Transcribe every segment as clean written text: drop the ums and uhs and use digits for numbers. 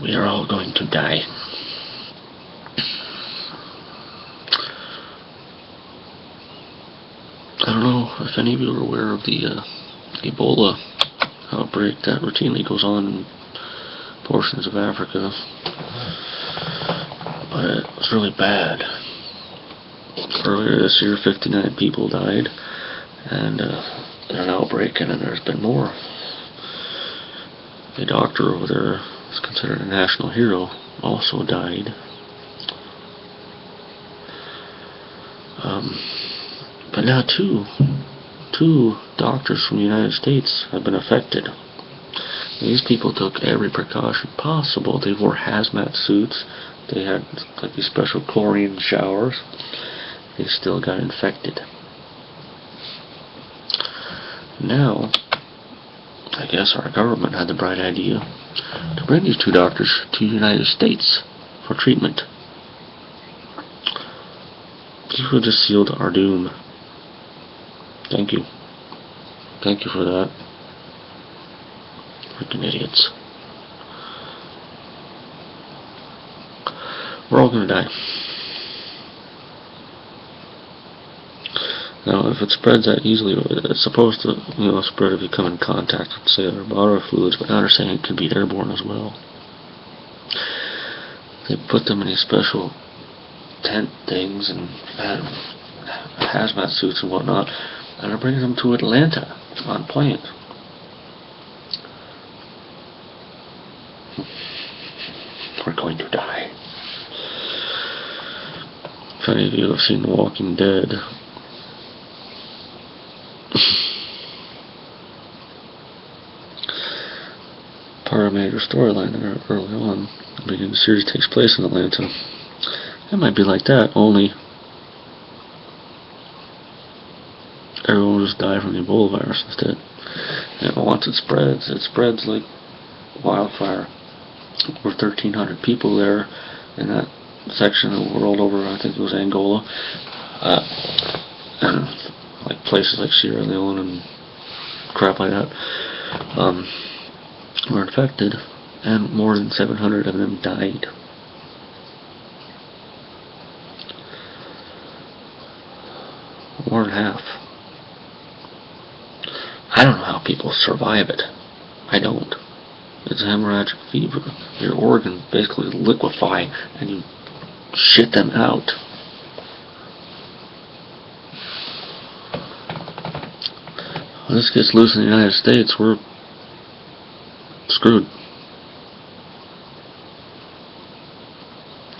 We are all going to die. I don't know if any of you are aware of the Ebola outbreak that routinely goes on in portions of Africa, but it's really bad. Earlier this year, 59 people died, and an outbreak, and then there's been more. A doctor over there is considered a national hero, also died. But now two doctors from the United States have been affected. These people took every precaution possible. They wore hazmat suits. They had like these special chlorine showers. They still got infected. Now, I guess our government had the bright idea to bring these two doctors to the United States for treatment. These would just sealed our doom. Thank you. Thank you for that. Freaking idiots. We're all gonna die. Now, if it spreads that easily, it's supposed to, spread if you come in contact with, say, other water fluids, but now they're saying it could be airborne as well. They put them in these special tent things and hazmat suits and whatnot, and they're bringing them to Atlanta on planes. We're going to die. If any of you have seen The Walking Dead, part of a major storyline there early on, the beginning of the series takes place in Atlanta. It might be like that, only everyone will just die from the Ebola virus instead. And once it spreads like wildfire. Over 1,300 people there in that section of the world over, I think it was Angola, and like places like Sierra Leone and crap like that, were infected, and more than 700 of them died. More than half. I don't know how people survive it. I don't. It's a hemorrhagic fever. Your organs basically liquefy and you shit them out. When this gets loose in the United States, we're screwed.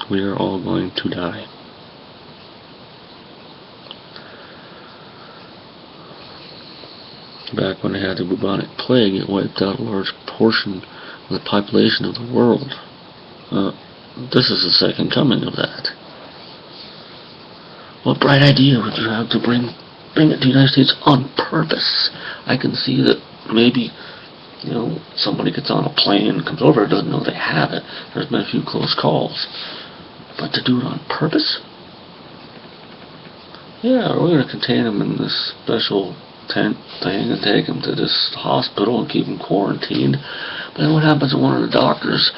We are all going to die. Back when they had the bubonic plague, it wiped out a large portion of the population of the world. This is the second coming of that. What bright idea would you have to bring it to the United States on purpose? I can see that maybe, somebody gets on a plane, comes over, doesn't know they have it. There's been a few close calls. But to do it on purpose? Yeah, we're going to contain them in this special tent thing and take them to this hospital and keep them quarantined. But then what happens when one of the doctors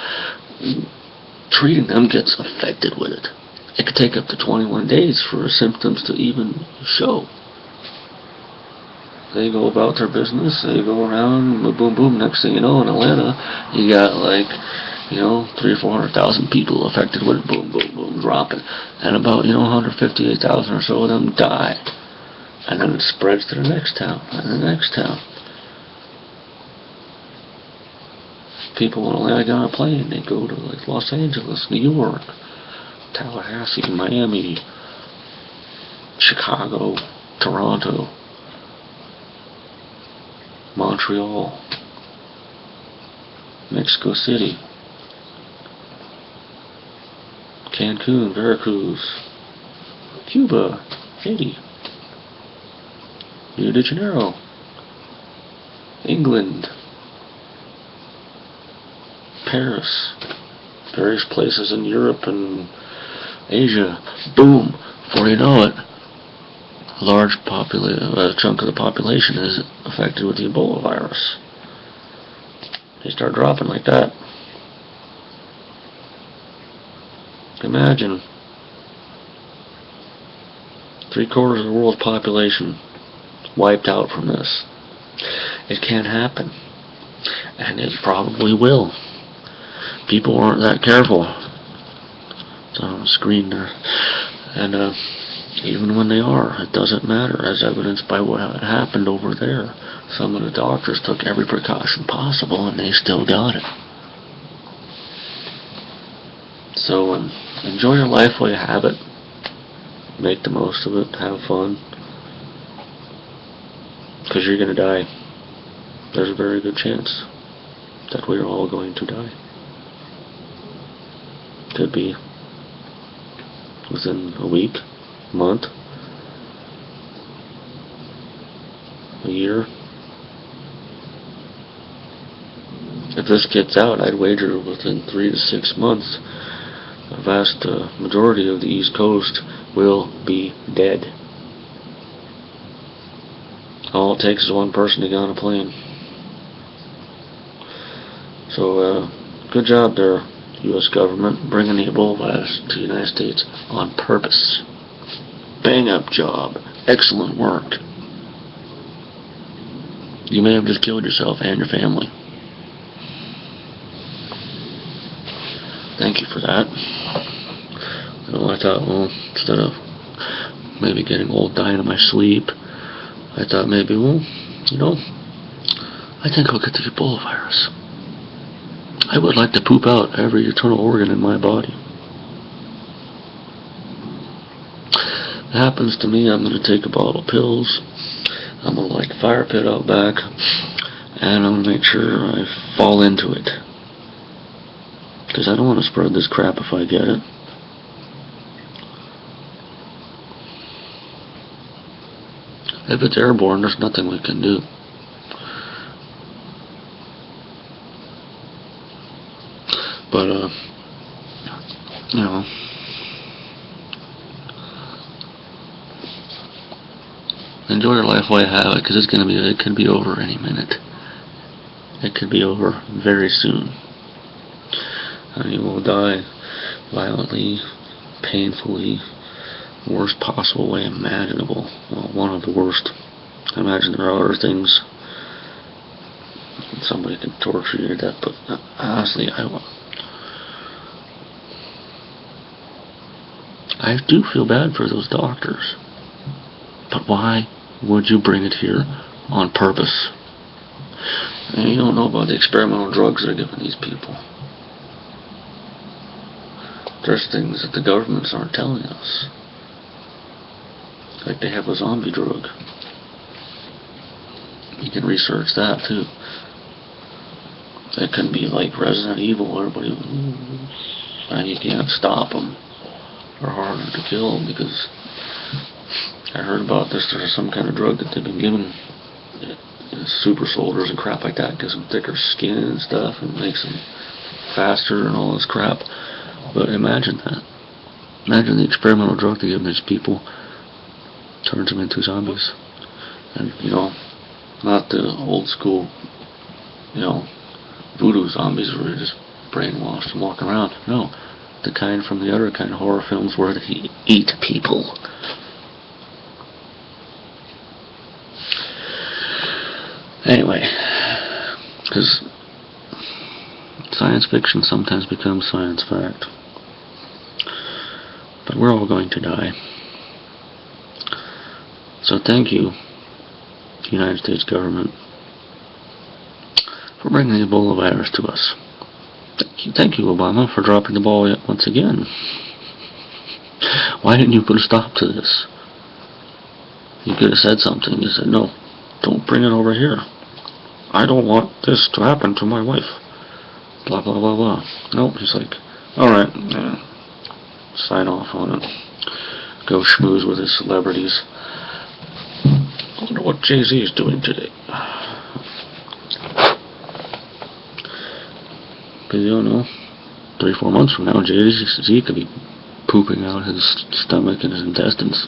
treating them gets affected with it? It could take up to 21 days for symptoms to even show. They go about their business, they go around, boom, boom, next thing you know, in Atlanta, you got 300,000 or 400,000 people affected with it, boom, boom, boom, dropping. And about, 158,000 or so of them die. And then it spreads to the next town, and the next town. People in Atlanta get on a plane, they go to Los Angeles, New York, Tallahassee, Miami, Chicago, Toronto, Montreal, Mexico City, Cancun, Veracruz, Cuba, Haiti, Rio de Janeiro, England, Paris, various places in Europe and Asia. Boom! Before you know it, a large chunk of the population is affected with the Ebola virus. They start dropping like that. Imagine 3/4 of the world's population wiped out from this. It can't happen. And it probably will. People aren't that careful. It's on the screen there. And even when they are, it doesn't matter, as evidenced by what happened over there. Some of the doctors took every precaution possible and they still got it. So enjoy your life while you have it. Make the most of it. Have fun. Because you're going to die. There's a very good chance that we're all going to die. Could be within a week, month, a year. If this gets out, I'd wager within 3 to 6 months, a vast majority of the East Coast will be dead. All it takes is one person to get on a plane. So, good job there, U.S. government, bringing the Ebola virus to the United States on purpose. Bang up job. Excellent work. You may have just killed yourself and your family. Thank you for that. I thought, well, instead of maybe getting old, dying in my sleep, I thought maybe, well, I think I'll get the Ebola virus. I would like to poop out every internal organ in my body. If it happens to me, I'm going to take a bottle of pills. I'm going to light a fire pit out back, and I'm going to make sure I fall into it. Because I don't want to spread this crap if I get it. If it's airborne, there's nothing we can do. But, enjoy your life while you have it, because it could be over any minute. It could be over very soon. And you will die violently, painfully, worst possible way imaginable. Well, one of the worst. I imagine there are other things. Somebody can torture you to death, but honestly, I do feel bad for those doctors. But why would you bring it here on purpose? And you don't know about the experimental drugs they're giving these people. There's things that the governments aren't telling us. Like they have a zombie drug. You can research that too. It can be like Resident Evil. Everybody, and you can't stop them. They're harder to kill because I heard about this. There's some kind of drug that they've been giving super soldiers and crap like that. Gives them thicker skin and stuff and makes them faster and all this crap. But imagine that. Imagine the experimental drug they give these people turns them into zombies. And, not the old school, voodoo zombies where you're just brainwashed and walking around. No. The kind from the other kind of horror films where they eat people. Anyway, because science fiction sometimes becomes science fact. But we're all going to die. So thank you, United States government, for bringing the Ebola virus to us. Thank you, Obama, for dropping the ball yet once again. Why didn't you put a stop to this? You could have said something. You said, no, don't bring it over here. I don't want this to happen to my wife. Blah, blah, blah, blah. Nope, he's like, alright, sign off on it. Go schmooze with his celebrities. I wonder what Jay-Z is doing today. Because, 3-4 months from now, Jay-Z could be pooping out his stomach and his intestines.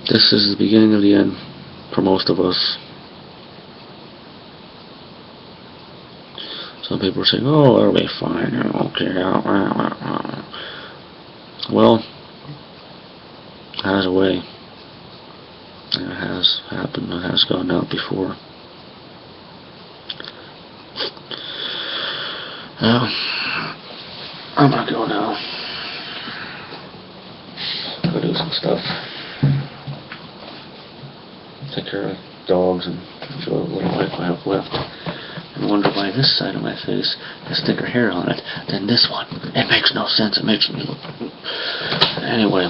This is the beginning of the end for most of us. Some people are saying, oh, it'll be fine, okay. Well, it has a way. It has happened, it has gone out before. Well, I'm gonna go now. Go do some stuff. Take care of dogs and enjoy the little life I have left. And wonder why this side of my face has thicker hair on it than this one. It makes no sense. It makes me look... Anyway.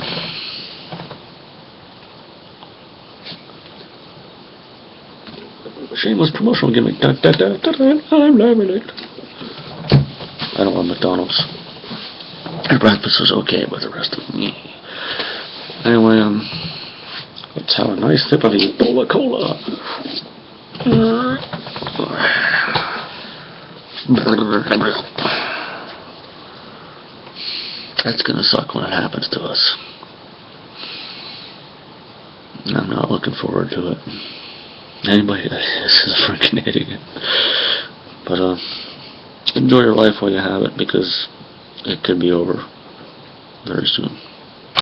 Shameless promotional gimmick. I'm laminated. I don't want McDonald's. Their breakfast was okay, but the rest of me. Anyway, let's have a nice sip of Ebola Cola. That's gonna suck when it happens to us. I'm not looking forward to it. Anybody that is a freaking idiot. But enjoy your life while you have it, because it could be over very soon.